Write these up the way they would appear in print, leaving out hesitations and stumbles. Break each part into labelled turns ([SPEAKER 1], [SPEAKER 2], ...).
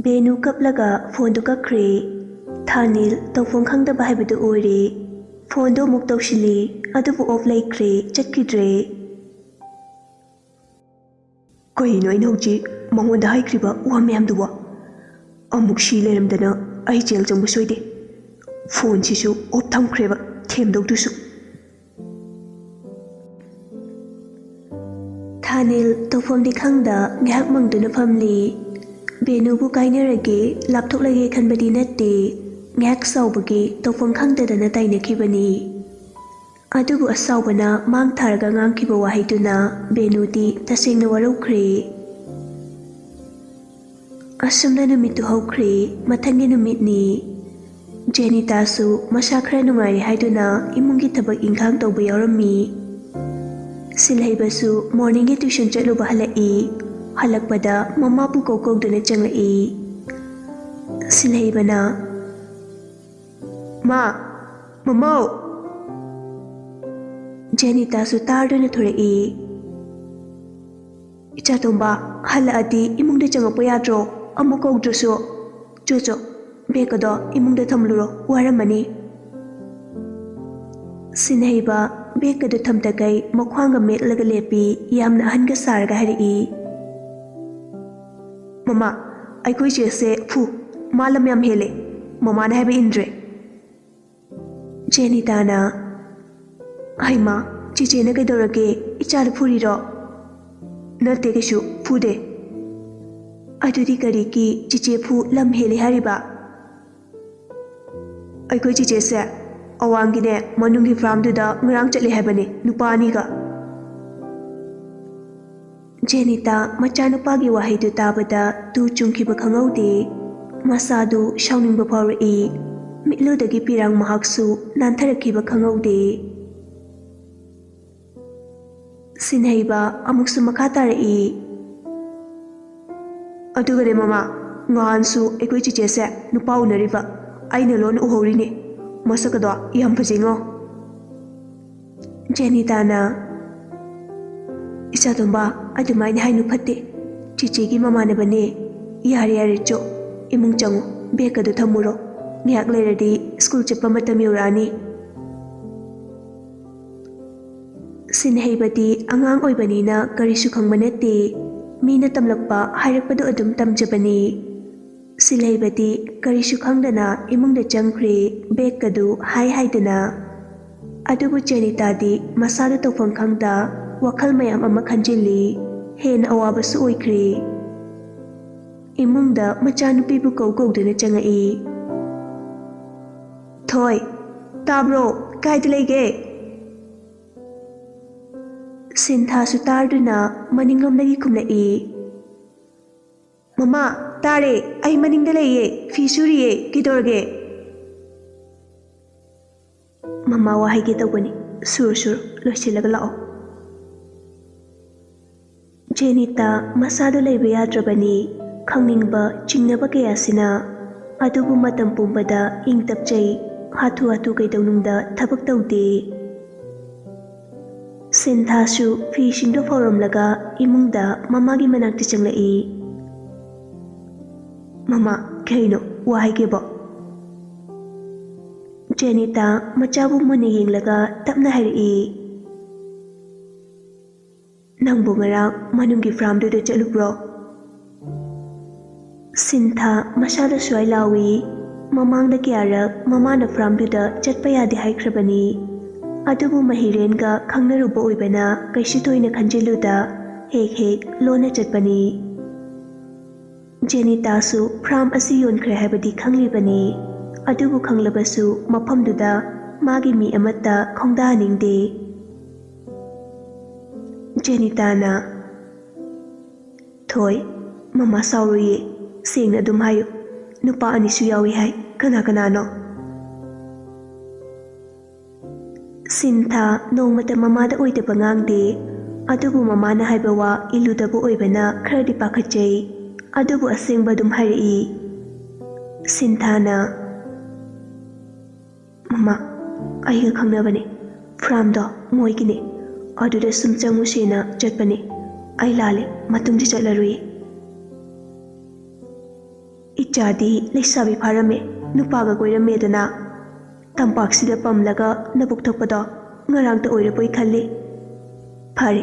[SPEAKER 1] Benu kaplaga phone du kakre. Thanil tawfong khangdaba haibadu oire. Phone do muk tawshili adubu off laikre chatkidre.
[SPEAKER 2] Kaino aina hauji mangonda haikriba wa mayamduwa. Amuk shi leramdana ai jel jangbu soide. Phone sisu off thamkreba themdawdusu.
[SPEAKER 1] Thanil tawfong di khangda ngahak mangduna famli. Benu bu kainarage lapthoklage khanbadi natte. Ngahak sawbagi tawfong khangdadana tainakibani. Adubu asawbana mang tharaga ngangkiba wahaiduna Benudi tasengna waraukre. Asumna numitu haukre mathangi numitni. Jenitasu masa khara nungaire haiduna imungi thabak inkhang tawba yaurami. Silhaibasu morning tuition chatluba halai. Halakpada mama pu kokokduna changlai. Silhaibana
[SPEAKER 2] Mama
[SPEAKER 1] Jenita su tarduna thurei.
[SPEAKER 2] Icha tomba haladi imungda changappa yadro amuk kawdrasu. Jojo bekado imungda thamluro waramani.
[SPEAKER 1] Sinhaiba bekadu thamtakai makhwanga metlaga lepi yamna ahanga sarga harii.
[SPEAKER 2] Mama aikoi chese phu malam yam hele. Mama na haiba indre.
[SPEAKER 1] Jenita na
[SPEAKER 2] Haima chiche na kaidorage ichada phuriro. Nate kaishu phude.
[SPEAKER 1] Adudi kariki chiche phu lam hele hariba.
[SPEAKER 2] Aikoi chiche se awangine manungi farmduda ngrang chatle haibane nupani ga.
[SPEAKER 1] Jenita machanupagi wahaidu tabada tu chungkiba khangaude. Masadu shauningba phawrai. Mitludagi pirang mahaksu nantharakiba khangaude. Sinhaiba amuksu makha tarai.
[SPEAKER 2] Adugane mama ngahansu aikoi chiche se nupa unariba aina lon uhorine masakado yam fajingo.
[SPEAKER 1] Jenita na
[SPEAKER 2] Icha tomba adumaina hainu phatte chiche gi mama na bane yare cho imung changu bekadu thamuro ngyak leradi school chappa matam yorani.
[SPEAKER 1] Sinhaibadi angang oibanina karisu khangba natte. Mina tamlakpa hairakpadu adum tamjabani. Silhaibadi karisu khangdana imungda changkhre bekadu haidana. Adubu Jenita di masada tawfam khangda wakhal mayam ama khanjili hen awabasu oikre. Imungda machanupibu kawkawduna changai.
[SPEAKER 2] Thoi tabro kaida leige.
[SPEAKER 1] Sintha su tarduna maninglomdagi khumlai.
[SPEAKER 2] Mama tare ai maningda leiye fi suriye kidorge.
[SPEAKER 1] Mama wahaige tawbani sur loisilaga lao. Jenita masado leiba yadrabani khangningba chingnaba kayasina adubu matam pumbada ingtapchai hatu kaidawnungda thabak tawde. Sinthasu fi singdo foramlaga imungda mamagi manakti changlai.
[SPEAKER 2] Mama kaino wahaigebo.
[SPEAKER 1] Jenita machabu muna yenglaga tapna harii.
[SPEAKER 2] Nangbu ngarang manungi farmduda chalubro.
[SPEAKER 1] Sintha masada swai lawi. Mamangda kyarak mamana farmduda chatpa yadi haikrabani. Adubu mahirenga khangnaruba oibana kaisu toina khanjiluda hek lona chatpani. Jenita su farm asi yonkre haibadi khanglibani. Adubu khanglabasu mafamduda magi mi amata khongda ningde.
[SPEAKER 2] Jenita na
[SPEAKER 1] Thoi
[SPEAKER 2] mama sauruye sengna dum hayo nupa anisu yawi hai kana no.
[SPEAKER 1] Sintha nongmata mamada oidaba ngangde. Adubu mamana haibawa iludabu oibana kharadi pakhachai. Adubu asengba dum harii. Sintha na
[SPEAKER 2] Mama aiga khangnabane farmdo moigine aduda sum changusena chatpane ai lale matungji chatlarui.
[SPEAKER 1] ꯏꯆꯥꯗꯤ ꯂꯩꯁꯥꯕꯤ ꯐꯥꯔꯝꯃꯦ ꯅꯨꯄꯥꯒ ꯀꯣꯏꯔꯝꯃꯦꯗꯅ ꯇꯝꯄꯥꯛꯁꯤꯗ ꯄꯝꯂꯒ ꯅꯕꯨꯛ ꯊꯛꯄꯗꯣ ꯉꯔꯥꯡꯇ ꯑꯣꯏꯔꯕꯣꯏ ꯈꯜꯂꯤ ꯐꯔꯦ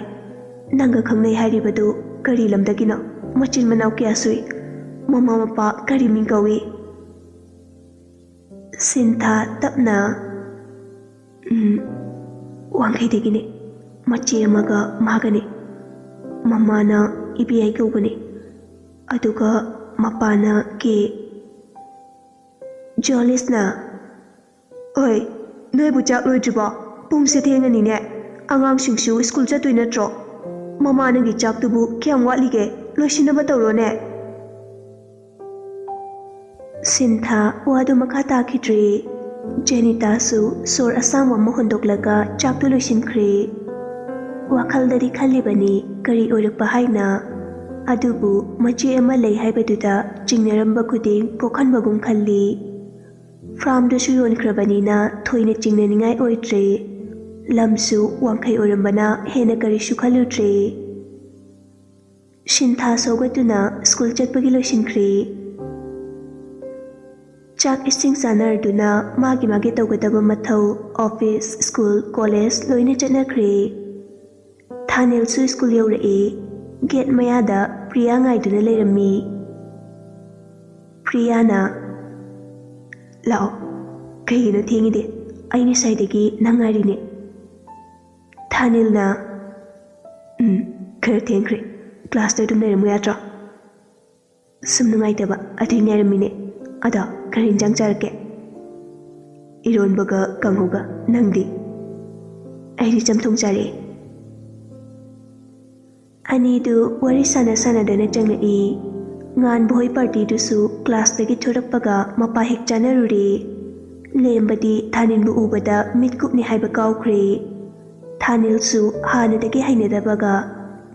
[SPEAKER 1] ꯅꯪꯒ ꯈꯪꯅꯩ ꯍꯥꯏꯔꯤꯕꯗꯨ ꯀꯔꯤ ꯂꯝꯗꯒꯤꯅꯣ ꯃꯆꯤꯟ ꯃꯅꯥꯎ ꯀꯌꯥ ꯁꯨꯏ ꯃꯃꯥ ꯃꯄꯥ ꯀꯔꯤ ꯃꯤꯡ ꯀꯧꯏ ꯁꯤꯟꯊꯥ ꯇꯞꯅ ꯋꯥꯡꯈꯩꯗꯒꯤꯅꯤ ꯃꯆꯦ ꯑꯃꯒ ꯃꯥꯒꯅꯤ ꯃꯃꯥꯅ ꯏꯕꯦꯌꯥꯏ ꯀꯧꯕꯅꯤ ꯑꯗꯨꯒ ꯃꯄꯥꯅ ꯀꯦ ꯖꯣꯂꯤꯁꯅ ꯍꯣꯏ ꯅꯣꯏꯕꯨ ꯆꯥꯛ ꯂꯣꯏꯗ꯭ꯔꯤꯕꯣ ꯄꯨꯡꯁꯦ ꯊꯦꯡꯉꯅꯤꯅꯦ ꯑꯉꯥꯡꯁꯤꯡꯁꯨ ꯁ꯭ꯀꯨꯜ ꯆꯠꯇꯣꯏ ꯅꯠꯇ꯭ꯔꯣ ꯃꯃꯥ ꯅꯪꯒꯤ ꯆꯥꯛꯇꯨꯕꯨ ꯀꯌꯥꯝ ꯋꯥꯠꯂꯤꯒꯦ ꯂꯣꯏꯁꯤꯟꯅꯕ ꯇꯧꯔꯣꯅꯦ ꯁꯤꯟꯊꯥ ꯋꯥꯗꯨ ꯃꯈꯥ ꯇꯥꯈꯤꯗ꯭ꯔꯦ ꯖꯦꯅꯤꯇꯥꯁꯨ ꯁꯣꯔ ꯑꯁꯥꯡꯕ ꯑꯃ ꯍꯣꯟꯗꯣꯛꯂꯒ ꯆꯥꯛꯇꯨ ꯂꯣꯏꯁꯤꯟꯈ꯭ꯔꯦ ꯋꯥꯈꯜꯗꯗꯤ ꯈꯜꯂꯤꯕꯅꯤ ꯀꯔꯤ ꯑꯣꯏꯔꯛꯄ ꯍꯥꯏꯅ ꯑꯗꯨꯕꯨ ꯃꯆꯦ ꯑꯃ ꯂꯩ ꯍꯥꯏꯕꯗꯨꯗ ꯆꯤꯡꯅꯔꯝꯕ ꯈꯨꯗꯤꯡ ꯀꯣꯛꯍꯟꯕꯒꯨꯝ ꯈꯜꯂꯤ ꯐꯥꯔꯝꯗꯨꯁꯨ ꯌꯣꯟꯈ꯭ꯔꯕꯅꯤꯅ ꯊꯣꯏꯅ ꯆꯤꯡꯅꯅꯤꯡꯉꯥꯏ ꯑꯣꯏꯗ꯭ꯔꯦ ꯂꯝꯁꯨ ꯋꯥꯡꯈꯩ ꯑꯣꯏꯔꯝꯕꯅ ꯍꯦꯟꯅ ꯀꯔꯤꯁꯨ ꯈꯜꯂꯨꯗ꯭ꯔꯦ ꯁꯤꯟꯊꯥ ꯁꯧꯒꯠꯇꯨꯅ ꯁ꯭ꯀꯨꯜ ꯆꯠꯄꯒꯤ ꯂꯣꯏꯁꯤꯟꯈ꯭ꯔꯦ ꯆꯥꯛ ꯏꯁꯤꯡ ꯆꯥꯅꯔꯗꯨꯅ ꯃꯥꯒꯤ ꯃꯥꯒꯤ ꯇꯧꯒꯗꯕ ꯃꯊꯧ ꯑꯣꯐꯤꯁ ꯁ꯭ꯀꯨꯜ ꯀꯣꯂꯦꯖ ꯂꯣꯏꯅ ꯆꯠꯅꯈ꯭ꯔꯦ ꯊꯥꯅꯦꯜꯁꯨ ꯁ꯭ꯀꯨꯜ ꯌꯧꯔꯛꯑꯦ ꯒꯦꯠ ꯃꯌꯥꯗ ꯄ꯭ꯔꯤꯌꯥ ꯉꯥꯏꯗꯨꯅ ꯂꯩꯔꯝꯃꯤ ꯄ꯭ꯔꯤꯌꯥꯅ ꯂꯥꯛꯑꯣ ꯀꯩꯒꯤꯅꯣ ꯊꯦꯡꯉꯤꯗꯤ ꯑꯩ ꯉꯁꯥꯏꯗꯒꯤ ꯅꯪ ꯉꯥꯏꯔꯤꯅꯦ ꯊꯥꯅꯤꯜꯅ ꯈꯔ ꯊꯦꯡꯈ꯭ꯔꯦ ꯀ꯭ꯂꯥꯁꯇ ꯑꯗꯨꯝ ꯂꯩꯔꯝꯃꯨ ꯌꯥꯗ꯭ꯔꯣ ꯁꯨꯝ ꯅꯨꯡꯉꯥꯏꯇꯕ ꯑꯗꯨꯏ ꯉꯥꯏꯔꯝꯃꯤꯅꯦ ꯑꯗꯣ ꯀꯔꯤ ꯏꯟꯖꯥꯡ ꯆꯥꯔꯛꯀꯦ ꯏꯔꯣꯟꯕꯒ ꯀꯥꯡꯍꯧꯒ ꯅꯪꯗꯤ ꯑꯩꯗꯤ ꯆꯝꯊꯣꯡ ꯆꯥꯔꯛꯑꯦ ꯑꯅꯤꯗꯨ ꯋꯥꯔꯤ ꯁꯥꯟꯅꯗꯅ ꯆꯪꯂꯛꯏ ꯉꯥꯟꯕ ꯍꯣꯏ ꯄꯥꯔꯇꯤꯗꯨꯁꯨ ꯀ꯭ꯂꯥꯁꯇꯒꯤ ꯊꯣꯔꯛꯄꯒ ꯃꯄꯥ ꯍꯦꯛ ꯆꯥꯅꯔꯨꯔꯦ ꯂꯦꯝꯕꯗꯤ ꯊꯥꯅꯤꯜꯕꯨ ꯎꯕꯗ ꯃꯤꯠꯀꯨꯞꯅꯤ ꯍꯥꯏꯕ ꯀꯥꯎꯈ꯭ꯔꯦ ꯊꯥꯅꯤꯜꯁꯨ ꯍꯥꯟꯅꯗꯒꯤ ꯍꯩꯅꯗꯕꯒ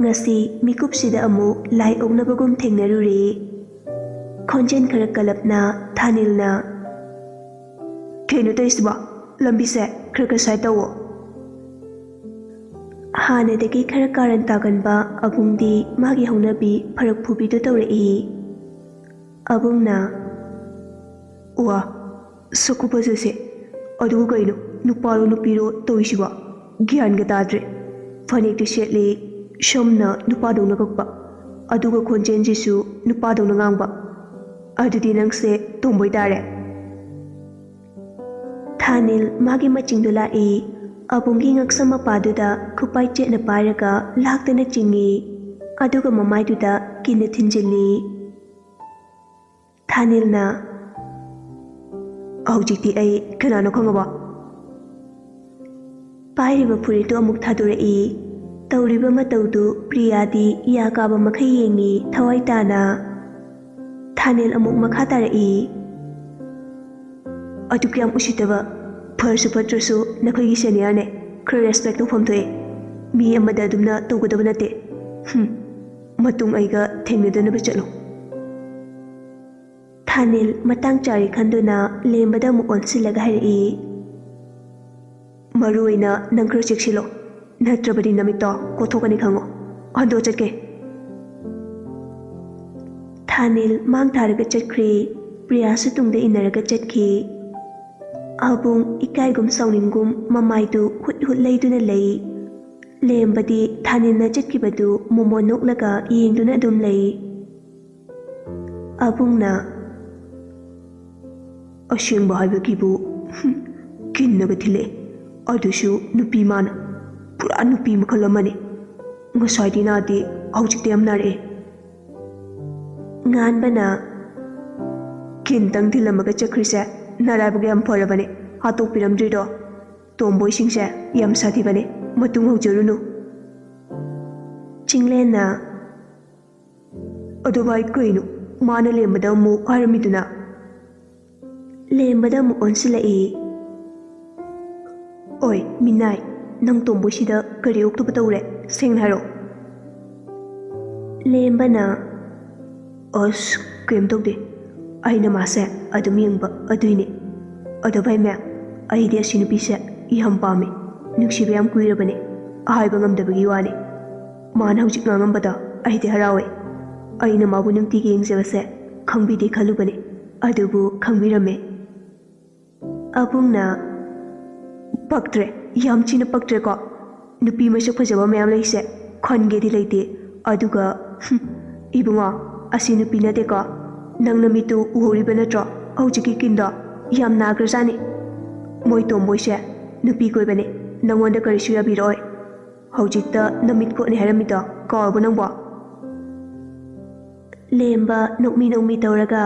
[SPEAKER 1] ꯉꯁꯤ ꯃꯤꯀꯨꯞꯁꯤꯗ ꯑꯃꯨꯛ ꯂꯥꯏ ꯑꯣꯛꯅꯕꯒꯨꯝ ꯊꯦꯡꯅꯔꯨꯔꯦ ꯈꯣꯟꯖꯦꯜ ꯈꯔ ꯀꯜꯂꯞꯅ ꯊꯥꯅꯤꯜꯅ ꯀꯩꯅꯣ ꯇꯧꯔꯤꯁꯤꯕꯣ ꯂꯝꯕꯤꯁꯦ ꯈꯔ ꯁꯥꯏꯠ ꯇꯧꯋꯣ ꯍꯥꯟꯅꯗꯒꯤ ꯈꯔ ꯀꯥꯔꯟ ꯇꯥꯒꯟꯕ ꯑꯕꯨꯡꯗꯤ ꯃꯥꯒꯤ ꯍꯧꯅꯕꯤ ꯐꯔꯛ ꯐꯨꯕꯤꯗꯨ ꯇꯧꯔꯛꯏ ꯑꯕꯨꯡꯅ ꯋꯥ ꯁꯛ ꯈꯨꯐꯖꯁꯦ ꯑꯗꯨꯒ ꯀꯩꯅꯣ ꯅꯨꯄꯥꯔꯣ ꯅꯨꯄꯤꯔꯣ ꯇꯧꯔꯤꯁꯤꯕꯣ ꯒ꯭ꯌꯥꯟꯒ ꯇꯥꯗ꯭ꯔꯦ ꯐꯅꯦꯛꯇꯨ ꯁꯦꯠꯂꯤ ꯁꯝꯅ ꯅꯨꯄꯥꯗꯧꯅ ꯀꯛꯄ ꯑꯗꯨꯒ ꯈꯣꯟꯖꯦꯜꯁꯤꯁꯨ ꯅꯨꯄꯥꯗꯧꯅ ꯉꯥꯡꯕ ꯑꯗꯨꯗꯤ ꯅꯪꯁꯦ ꯇꯣꯝꯕꯣꯏ ꯇꯥꯔꯦ ꯊꯥꯅꯤꯜ ꯃꯥꯒꯤ ꯃꯆꯤꯡꯗꯨ ꯂꯥꯛꯏ ꯑꯕꯨꯡꯒꯤ ꯉꯛꯁꯝ ꯃꯄꯥꯗꯨꯗ ꯈꯨꯄꯥꯏ ꯆꯦꯠꯅ ꯄꯥꯏꯔꯒ ꯂꯥꯛꯇꯅ ꯆꯤꯡꯏ ꯑꯗꯨꯒ ꯃꯃꯥꯏꯗꯨꯗ ꯀꯤꯟꯅ ꯊꯤꯟꯖꯤꯜꯂꯤ ꯊꯥꯅꯤꯜꯅ ꯍꯧꯖꯤꯛꯇꯤ ꯑꯩ ꯀꯅꯥꯅꯣ ꯈꯪꯉꯕ ꯄꯥꯏꯔꯤꯕ ꯐꯨꯔꯤꯠꯇꯨ ꯑꯃꯨꯛ ꯊꯥꯗꯣꯔꯛꯏ ꯇꯧꯔꯤꯕ ꯃꯇꯧꯗꯨ ꯄ꯭ꯔꯤꯌꯥꯗꯤ ꯌꯥ ꯀꯥꯕ ꯃꯈꯩ ꯌꯦꯡꯉꯤ ꯊꯋꯥꯏ ꯇꯥꯅ ꯊꯥꯅꯤꯜ ꯑꯃꯨꯛ ꯃꯈꯥ ꯇꯥꯔꯛꯏ ꯑꯗꯨ ꯀꯌꯥꯝ ꯎꯁꯤꯠꯇꯕ ꯐꯔꯁꯨ ꯐꯠꯇ꯭ꯔꯁꯨ ꯅꯈꯣꯏꯒꯤ ꯁꯦꯅꯤꯌꯔꯅꯦ ꯈꯔ ꯔꯦꯁꯄꯦꯛ ꯇꯧꯐꯝ ꯊꯣꯛꯑꯦ ꯃꯤ ꯑꯃꯗ ꯑꯗꯨꯝꯅ ꯇꯧꯒꯗꯕ ꯅꯠꯇꯦ ꯃꯇꯨꯡ ꯑꯩꯒ ꯊꯦꯡꯅꯗꯅꯕ ꯆꯠꯂꯣ ꯊꯥꯅꯤꯜ ꯃꯇꯥꯡ ꯆꯥꯔꯤ ꯈꯟꯗꯨꯅ ꯂꯦꯝꯕꯗ ꯑꯃꯨꯛ ꯑꯣꯟꯁꯤꯜꯂꯒ ꯍꯥꯏꯔꯛꯏ ꯃꯔꯨ ꯑꯣꯏꯅ ꯅꯪ ꯈꯔ ꯆꯦꯛꯁꯤꯜꯂꯣ ꯅꯠꯇ꯭ꯔꯕꯗꯤ ꯅꯃꯤꯠꯇꯣ ꯀꯣꯊꯣꯛꯀꯅꯤ ꯈꯪꯉꯣ ꯍꯟꯗꯣ ꯆꯠꯀꯦ ꯊꯥꯅꯤꯜ ꯃꯥꯡ ꯊꯥꯔꯒ ꯆꯠꯈ꯭ꯔꯦ ꯄ꯭ꯔꯤꯌꯥꯁꯨ ꯇꯨꯡꯗ ꯏꯟꯅꯔꯒ ꯆꯠꯈꯤ ꯑꯕꯨꯡ ꯏꯀꯥꯏꯒꯨꯝ ꯁꯥꯎꯅꯤꯡꯒꯨꯝ ꯃꯃꯥꯏꯗꯨ ꯍꯨꯠ ꯍꯨꯠ ꯂꯩꯗꯨꯅ ꯂꯩ ꯂꯦꯝꯕꯗꯤ ꯊꯥꯅꯤꯜꯅ ꯆꯠꯈꯤꯕꯗꯨ ꯃꯣꯃꯣꯟ ꯅꯣꯛꯂꯒ ꯌꯦꯡꯗꯨꯅ ꯑꯗꯨꯝ ꯂꯩ ꯑꯕꯨꯡꯅ ꯑꯁꯦꯡꯕ ꯍꯥꯏꯕꯒꯤꯕꯨ ꯀꯤꯟꯅꯒ ꯊꯤꯜꯂꯛꯑꯦ ꯑꯗꯨꯁꯨ ꯅꯨꯄꯤ ꯃꯥꯅ ꯄꯨꯔꯥ ꯅꯨꯄꯤ ꯃꯈꯜ ꯑꯃꯅꯤ ꯉꯁꯥꯏꯗꯤ ꯅꯥꯗꯦ ꯍꯧꯖꯤꯛꯇꯤ ꯌꯥꯝ ꯅꯥꯔꯛꯑꯦ ꯉꯥꯟꯕꯅ ꯀꯤꯟꯇꯪ ꯊꯤꯜꯂꯝꯃꯒ ꯆꯠꯈ꯭ꯔꯤꯁꯦ ꯅꯔꯥꯏꯕꯛ ꯌꯥꯝ ꯐꯔꯕꯅꯦ ꯍꯥꯠꯇꯣꯛꯄꯤꯔꯝꯗ꯭ꯔꯤꯗꯣ ꯇꯣꯝꯕꯣꯏꯁꯤꯡꯁꯦ ꯌꯥꯝ ꯁꯥꯊꯤꯕꯅꯦ ꯃꯇꯨꯡ ꯍꯧꯖꯔꯨꯅꯨ ꯆꯤꯡꯂꯦꯟꯅ ꯑꯗꯨ ꯚꯥꯏ ꯀꯩꯅꯣ ꯃꯥꯅ ꯂꯦꯝꯕꯗ ꯑꯃꯨꯛ ꯍꯥꯏꯔꯝꯃꯤꯗꯨꯅ ꯂꯦꯝꯕꯗ ꯑꯃꯨꯛ ꯑꯣꯟꯁꯤꯜꯂꯛꯏ ꯑꯣꯏ ꯃꯤꯅꯥꯏ ꯅꯪ ꯇꯣꯝꯕꯣꯏꯁꯤꯗ ꯀꯔꯤ ꯑꯣꯛꯇꯕ ꯇꯧꯔꯦ ꯁꯦꯡꯅ ꯍꯥꯏꯔꯛꯑꯣ ꯂꯦꯝꯕꯅ ꯑꯁ ꯀꯩꯝ ꯇꯧꯗꯦ ꯑꯩꯅ ꯃꯥꯁꯦ ꯑꯗꯨꯝ ꯌꯦꯡꯕ ꯑꯗꯨꯏꯅꯦ ꯑꯗꯣ ꯚꯥꯏ ꯃꯦꯝ ꯑꯩꯗꯤ ꯑꯁꯤ ꯅꯨꯄꯤꯁꯦ ꯌꯥꯝ ꯄꯥꯝꯃꯤ ꯅꯨꯡꯁꯤꯕ ꯌꯥꯝ ꯀꯨꯏꯔꯕꯅꯦ ꯍꯥꯏꯕ ꯉꯝꯗꯕꯒꯤ ꯋꯥꯅꯤ ꯃꯥꯅ ꯍꯧꯖꯤꯛ ꯉꯥꯡꯉꯝꯕꯗꯣ ꯑꯩꯗꯤ ꯍꯔꯥꯎꯋꯦ ꯑꯩꯅ ꯃꯥꯕꯨ ꯅꯨꯡꯇꯤꯒꯤ ꯌꯦꯡꯖꯕꯁꯦ
[SPEAKER 2] ꯈꯪꯕꯤꯗꯦ ꯈꯜꯂꯨꯕꯅꯤ ꯑꯗꯨꯕꯨ ꯈꯪꯕꯤꯔꯝꯃꯦ ꯑꯕꯨꯡꯅ ꯄꯛꯇ꯭ꯔꯦ ꯌꯥꯝ ꯊꯤꯅ ꯄꯛꯇ꯭ꯔꯦꯀꯣ ꯅꯨꯄꯤ ꯃꯁꯛ ꯐꯖꯕ ꯃꯌꯥꯝ ꯂꯩꯁꯦ ꯈꯟꯒꯦꯗꯤ ꯂꯩꯇꯦ ꯑꯗꯨꯒ ꯏꯕꯨꯡꯉꯣ ꯑꯁꯤ ꯅꯨꯄꯤ ꯅꯠꯇꯦꯀꯣ ꯅꯪꯅ ꯃꯤꯠꯇꯨ ꯎꯍꯧꯔꯤꯕ ꯅꯠꯇ꯭ꯔꯣ ꯍꯧꯖꯤꯛꯀꯤ ꯀꯤꯟꯗꯣ ꯌꯥꯝ ꯅꯥꯈ꯭ꯔꯖꯥꯠꯅꯤ ꯃꯣꯏ ꯇꯣꯝꯕꯣꯏꯁꯦ ꯅꯨꯄꯤ ꯀꯣꯏꯕꯅꯦ ꯅꯪꯉꯣꯟꯗ ꯀꯔꯤꯁꯨ ꯌꯥꯕꯤꯔꯛꯑꯣꯏ ꯍꯧꯖꯤꯛꯇ ꯅꯃꯤꯠ ꯀꯣꯠꯅꯤ ꯍꯥꯏꯔꯝꯃꯤꯗꯣ ꯀꯥꯎꯔꯕ ꯅꯪꯕꯣ
[SPEAKER 1] ꯂꯦꯝꯕ ꯅꯣꯛꯃꯤ ꯇꯧꯔꯒ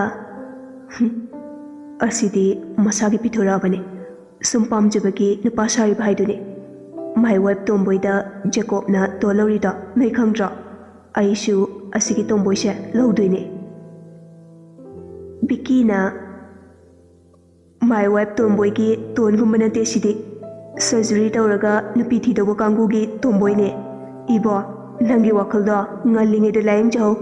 [SPEAKER 2] ꯑꯁꯤꯗꯤ ꯃꯁꯥꯒꯤ ꯄꯤꯊꯣꯔꯛꯑꯕꯅꯤ ꯁꯨꯝ ꯄꯥꯝꯖꯕꯒꯤ ꯅꯨꯄꯥ ꯁꯥꯔꯤꯕ ꯍꯥꯏꯗꯨꯅꯤ ꯃꯥꯏ ꯋꯥꯏꯐ ꯇꯣꯝꯕꯣꯏꯗ ꯖꯦꯀꯣꯕꯅ ꯇꯣꯜ ꯂꯧꯔꯤꯗꯣ ꯅꯣꯏ ꯈꯪꯗ꯭ꯔꯣ ꯑꯩꯁꯨ ꯑꯁꯤꯒꯤ ꯇꯣꯝꯕꯣꯏꯁꯦ ꯂꯧꯗꯣꯏꯅꯦ
[SPEAKER 1] ꯕꯤꯀꯤꯅ
[SPEAKER 2] ꯃꯥꯏ ꯋꯥꯏꯐ ꯇꯣꯝꯕꯣꯏꯒꯤ ꯇꯣꯟꯒꯨꯝꯕ ꯅꯠꯇꯦ ꯁꯤꯗꯤ ꯁꯔꯖꯔꯤ ꯇꯧꯔꯒ ꯅꯨꯄꯤ ꯊꯤꯗꯧꯕ ꯀꯥꯡꯕꯨꯒꯤ ꯇꯣꯝꯕꯣꯏꯅꯦ ꯏꯕꯣ ꯅꯪꯒꯤ ꯋꯥꯈꯜꯗꯣ ꯉꯜꯂꯤꯉꯩꯗ ꯂꯥꯏꯌꯦꯡꯖꯍꯧ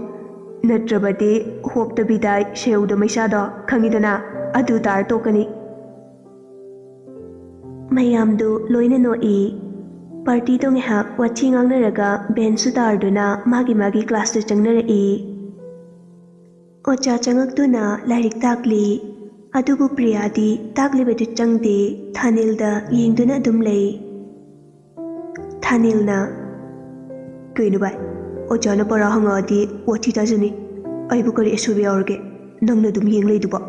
[SPEAKER 2] ꯅꯠꯇ꯭ꯔꯕꯗꯤ ꯍꯣꯞꯇ ꯕꯤꯗꯥꯏ ꯁꯦꯎꯗ ꯃꯩꯁꯥꯗꯣ ꯈꯪꯉꯤꯗꯅ ꯑꯗꯨ ꯇꯥꯔ ꯇꯣꯛꯀꯅꯤ
[SPEAKER 1] ꯃꯌꯥꯝꯗꯨ ꯂꯣꯏꯅ ꯅꯣꯛꯏ ꯄꯥꯔꯇꯤꯗꯣ ꯉꯥꯏꯍꯥꯛ ꯋꯥꯊꯤ ꯉꯥꯡꯅꯔꯒ ꯕꯦꯟꯁꯨ ꯇꯥꯔꯗꯨꯅ ꯃꯥꯒꯤ ꯀ꯭ꯂꯥꯁꯇ ꯆꯪꯅꯔꯛꯏ ꯑꯣꯖꯥ ꯆꯪꯉꯛꯇꯨꯅ ꯂꯥꯏꯔꯤꯛ ꯇꯥꯛꯂꯤ ꯑꯗꯨꯕꯨ ꯄ꯭ꯔꯤꯌꯥꯗꯤ ꯇꯥꯛꯂꯤꯕꯗꯨ ꯆꯪꯗꯦ ꯊꯥꯅꯤꯜꯗ ꯌꯦꯡꯗꯨꯅ ꯑꯗꯨꯝ ꯂꯩ ꯊꯥꯅꯤꯜꯅ
[SPEAKER 2] ꯀꯩꯅꯣ ꯚꯥꯏ ꯑꯣꯖꯥꯅ ꯄꯔꯥ ꯍꯪꯉꯛꯑꯗꯤ ꯋꯥꯊꯤ ꯇꯥꯖꯅꯤ ꯑꯩꯕꯨ ꯀꯔꯤ ꯑꯁꯣꯏꯕ ꯌꯥꯎꯔꯒꯦ ꯅꯪꯅ ꯑꯗꯨꯝ ꯌꯦꯡ ꯂꯩꯗꯨꯕꯣ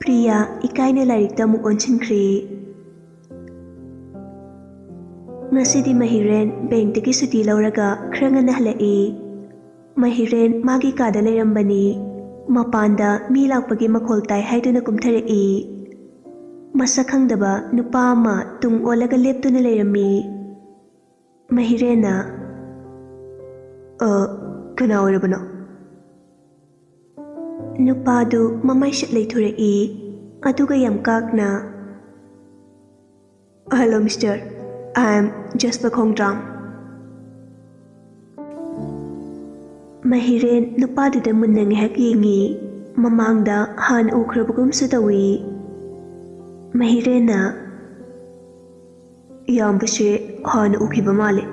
[SPEAKER 1] ꯄ꯭ꯔꯤꯌꯥ ꯏꯀꯥꯏꯅ ꯂꯥꯏꯔꯤꯛꯇ ꯑꯃꯨꯛ ꯑꯣꯟꯁꯤꯟꯈ꯭ꯔꯦ ꯉꯁꯤꯗꯤ ꯃꯍꯤꯔꯦꯟ ꯕꯦꯡꯛꯇꯒꯤ ꯁꯨꯇꯤ ꯂꯧꯔꯒ ꯈꯔ ꯉꯟꯅ ꯍꯜꯂꯛꯏ ꯃꯍꯤꯔꯦꯟ ꯃꯥꯒꯤ ꯀꯥꯗ ꯂꯩꯔꯝꯕꯅꯤ ꯃꯄꯥꯟꯗ ꯃꯤ ꯂꯥꯛꯄꯒꯤ ꯃꯈꯣꯜ ꯇꯥꯏ ꯍꯥꯏꯗꯨꯅ ꯀꯨꯝꯊꯔꯛꯏ ꯃꯁꯛ ꯈꯪꯗꯕ ꯅꯨꯄꯥ ꯑꯃ ꯇꯨꯡ ꯑꯣꯜꯂꯒ ꯂꯦꯞꯇꯨꯅ ꯂꯩꯔꯝꯃꯤ ꯃꯍꯤꯔꯦꯟꯅ
[SPEAKER 2] ꯀꯅꯥ ꯑꯣꯏꯔꯕꯅꯣ
[SPEAKER 1] ꯅꯨꯄꯥꯗꯨ ꯃꯃꯥꯏ ꯂꯩꯊꯣꯔꯛꯏ ꯑꯗꯨꯒ ꯌꯥꯝ ꯀꯥꯛꯅ
[SPEAKER 2] ꯍꯜꯂꯣ ꯃꯤꯁꯇꯔ ꯑꯥꯏ ꯑꯦꯝ ꯖꯁꯄ ꯈꯣꯡꯗ꯭ꯔꯥꯝ
[SPEAKER 1] ꯃꯍꯤꯔꯦꯟ ꯅꯨꯄꯥꯗꯨꯗ ꯃꯨꯟꯅ ꯉꯥꯏꯍꯥꯛ ꯌꯦꯡꯉꯤ ꯃꯃꯥꯡꯗ ꯍꯥꯟꯅ ꯎꯈ꯭ꯔꯕꯒꯨꯝꯁꯨ ꯇꯧꯏ ꯃꯍꯤꯔꯦꯟꯅ
[SPEAKER 2] ꯏꯌꯥꯝꯕꯁꯦ ꯍꯥꯟꯅ ꯎꯈꯤꯕ ꯃꯥꯜꯂꯦ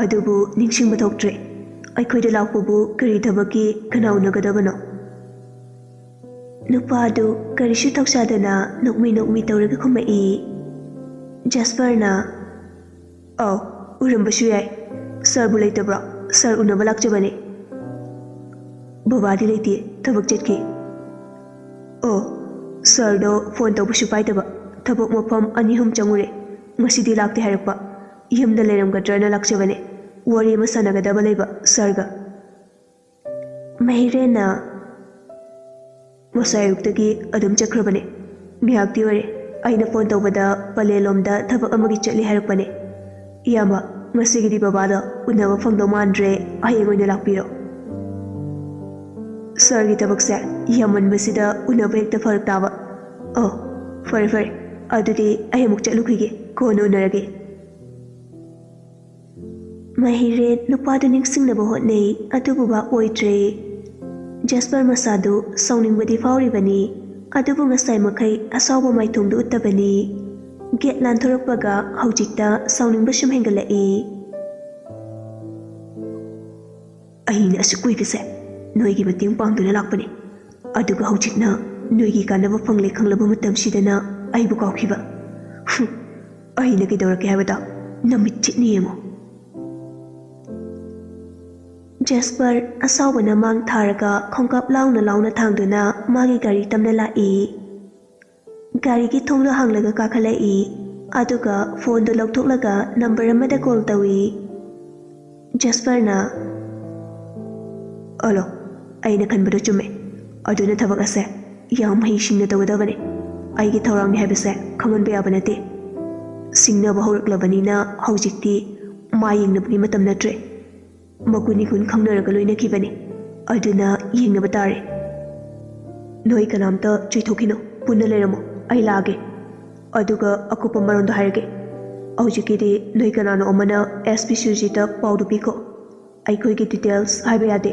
[SPEAKER 2] ꯑꯗꯨꯕꯨ ꯅꯤꯡꯁꯤꯡꯕ ꯊꯣꯛꯇ꯭ꯔꯦ ꯑꯩꯈꯣꯏꯗ ꯂꯥꯛꯄꯕꯨ ꯀꯔꯤ ꯊꯕꯛꯀꯤ ꯀꯅꯥ ꯎꯅꯒꯗꯕꯅꯣ
[SPEAKER 1] ꯅꯨꯄꯥꯗꯨ ꯀꯔꯤꯁꯨ ꯊꯧꯁꯥꯗꯅ ꯅꯣꯛꯃꯤ ꯇꯧꯔꯒ ꯈꯨꯝꯃꯛꯏ ꯖꯁꯄꯔꯅ
[SPEAKER 2] ꯑꯧ ꯎꯔꯝꯕꯁꯨ ꯌꯥꯏ ꯁꯔꯕꯨ ꯂꯩꯇꯕ꯭ꯔꯣ ꯁꯔ ꯎꯅꯕ ꯂꯥꯛꯆꯕꯅꯦ ꯕꯕꯥꯗꯤ ꯂꯩꯇꯦ ꯊꯕꯛ ꯆꯠꯈꯤ ꯑꯣ ꯁꯔꯗꯣ ꯐꯣꯟ ꯇꯧꯕꯁꯨ ꯄꯥꯏꯗꯕ ꯊꯕꯛ ꯃꯐꯝ 2-3 ꯆꯪꯉꯨꯔꯦ ꯉꯁꯤꯗꯤ ꯂꯥꯛꯇꯦ ꯍꯥꯏꯔꯛꯄ ꯌꯨꯝꯗ ꯂꯩꯔꯝꯒꯗ꯭ꯔꯅ ꯂꯥꯛꯆꯕꯅꯦ ꯋꯥꯔꯤ ꯑꯃ ꯁꯥꯟꯅꯒꯗꯕ ꯂꯩꯕ ꯁꯔꯒ
[SPEAKER 1] ꯃꯍꯤꯔꯦꯟꯅ
[SPEAKER 2] ꯉꯁꯥꯏ ꯑꯌꯨꯛꯇꯒꯤ ꯑꯗꯨꯝ ꯆꯠꯈ꯭ꯔꯕꯅꯦ ꯉꯥꯏꯍꯥꯛꯇꯤ ꯑꯣꯏꯔꯦ ꯑꯩꯅ ꯐꯣꯟ ꯇꯧꯕꯗ ꯄꯂꯦꯜꯂꯣꯝꯗ ꯊꯕꯛ ꯑꯃꯒꯤ ꯆꯠꯂꯤ ꯍꯥꯏꯔꯛꯄꯅꯦ ꯏꯌꯥꯝꯕ ꯉꯁꯤꯒꯤꯗꯤ ꯕꯕꯥꯗꯣ ꯎꯅꯕ ꯐꯪꯗꯧ ꯃꯥꯟꯗ꯭ꯔꯦ ꯍꯌꯦꯡ ꯑꯣꯏꯅ ꯂꯥꯛꯄꯤꯔꯣ ꯁꯔꯒꯤ ꯊꯕꯛꯁꯦ ꯌꯥꯝꯃꯟꯕꯁꯤꯗ ꯎꯅꯕ ꯍꯦꯛꯇ ꯐꯔꯛ ꯇꯥꯕ ꯐꯔꯦ ꯑꯗꯨꯗꯤ ꯑꯩ ꯑꯃꯨꯛ ꯆꯠꯂꯨꯈꯤꯒꯦ ꯀꯣꯟꯅ ꯎꯅꯔꯒꯦ
[SPEAKER 1] ꯃꯍꯤꯔꯦꯟ ꯅꯨꯄꯥꯗꯨ ꯅꯤꯡꯁꯤꯡꯅꯕ ꯍꯣꯠꯅꯩ ꯑꯗꯨꯕꯨ ꯚꯥꯞ ꯑꯣꯏꯗ꯭ꯔꯦ ꯖꯁꯄꯔ ꯃꯁꯥꯗꯨ ꯁꯥꯎꯅꯤꯡꯕꯗꯤ ꯐꯥꯎꯔꯤꯕꯅꯤ ꯑꯗꯨꯕꯨ ꯉꯁꯥꯏ ꯃꯈꯩ ꯑꯁꯥꯎꯕ ꯃꯥꯏꯊꯣꯡꯗꯨ ꯎꯠꯇꯕꯅꯤ ꯒꯦꯠ ꯂꯥꯟꯊꯣꯔꯛꯄꯒ ꯍꯧꯖꯤꯛꯇ ꯁꯥꯎꯅꯤꯡꯕ ꯁꯨꯝ ꯍꯦꯟꯒꯠꯂꯛꯏ
[SPEAKER 2] ꯑꯩꯅ ꯑꯁꯨꯛ ꯀꯨꯏꯕꯁꯦ ꯅꯣꯏꯒꯤ ꯃꯇꯦꯡ ꯄꯥꯡꯗꯨꯅ ꯂꯥꯛꯄꯅꯤ ꯑꯗꯨꯒ ꯍꯧꯖꯤꯛꯅ ꯅꯣꯏꯒꯤ ꯀꯥꯟꯅꯕ ꯐꯪꯂꯦ ꯈꯪꯂꯕ ꯃꯇꯝꯁꯤꯗꯅ ꯑꯩꯕꯨ ꯀꯥꯎꯈꯤꯕ ꯑꯩꯅ ꯀꯩꯗꯧꯔꯛꯀꯦ ꯍꯥꯏꯕꯗꯣ ꯅꯃꯤꯠ ꯆꯤꯠꯅ ꯌꯦꯡꯉꯣ
[SPEAKER 1] ꯖꯁꯄꯔ ꯑꯁꯥꯎꯕꯅ ꯃꯥꯡ ꯊꯥꯔꯒ ꯈꯣꯡꯀꯥꯞ ꯂꯥꯎꯅ ꯊꯥꯡꯗꯨꯅ ꯃꯥꯒꯤ ꯒꯥꯔꯤ ꯇꯝꯅ ꯂꯥꯛꯏ ꯒꯥꯔꯤꯒꯤ ꯊꯣꯡꯗꯣ ꯍꯥꯡꯂꯒ ꯀꯥꯈꯠꯂꯛꯏ ꯑꯗꯨꯒ ꯐꯣꯟꯗꯨ ꯂꯧꯊꯣꯛꯂꯒ ꯅꯝꯕꯔ ꯑꯃꯗ ꯀꯣꯜ ꯇꯧꯏ ꯖꯁꯄꯔꯅ
[SPEAKER 2] ꯑꯂꯣ ꯑꯩꯅ ꯈꯟꯕꯗꯣ ꯆꯨꯝꯃꯦ ꯑꯗꯨꯅ ꯊꯕꯛ ꯑꯁꯦ ꯌꯥꯝ ꯍꯩꯁꯤꯡꯅ ꯇꯧꯒꯗꯕꯅꯦ ꯑꯩꯒꯤ ꯊꯧꯔꯥꯡꯅꯤ ꯍꯥꯏꯕꯁꯦ ꯈꯪꯍꯟꯕ ꯌꯥꯕ ꯅꯠꯇꯦ ꯁꯤꯡꯅꯕ ꯍꯧꯔꯛꯂꯕꯅꯤꯅ ꯍꯧꯖꯤꯛꯇꯤ ꯃꯥ ꯌꯦꯡꯅꯕꯒꯤ ꯃꯇꯝ ꯅꯠꯇ꯭ꯔꯦ ꯃꯒꯨꯟ ꯏꯒꯨꯟ ꯈꯪꯅꯔꯒ ꯂꯣꯏꯅꯈꯤꯕꯅꯤ ꯑꯗꯨꯅ ꯌꯦꯡꯅꯕ ꯇꯥꯔꯦ ꯅꯣꯏ ꯀꯅꯥꯝꯇ ꯆꯩꯊꯣꯛꯈꯤꯅꯣ ꯄꯨꯟꯅ ꯂꯩꯔꯝꯃꯣ ꯑꯩ ꯂꯥꯛꯑꯒꯦ ꯑꯗꯨꯒ ꯑꯀꯨꯞꯄ ꯃꯔꯣꯟꯗꯣ ꯍꯥꯏꯔꯒꯦ ꯍꯧꯖꯤꯛꯀꯤꯗꯤ ꯅꯣꯏ ꯀꯅꯥꯅꯣ ꯑꯃꯅ SP ꯁꯨꯔꯖꯤꯠꯇ ꯄꯥꯎꯗꯨ ꯄꯤꯈꯣ ꯑꯩꯈꯣꯏꯒꯤ ꯗꯤꯇꯦꯜꯁ ꯍꯥꯏꯕ ꯌꯥꯗꯦ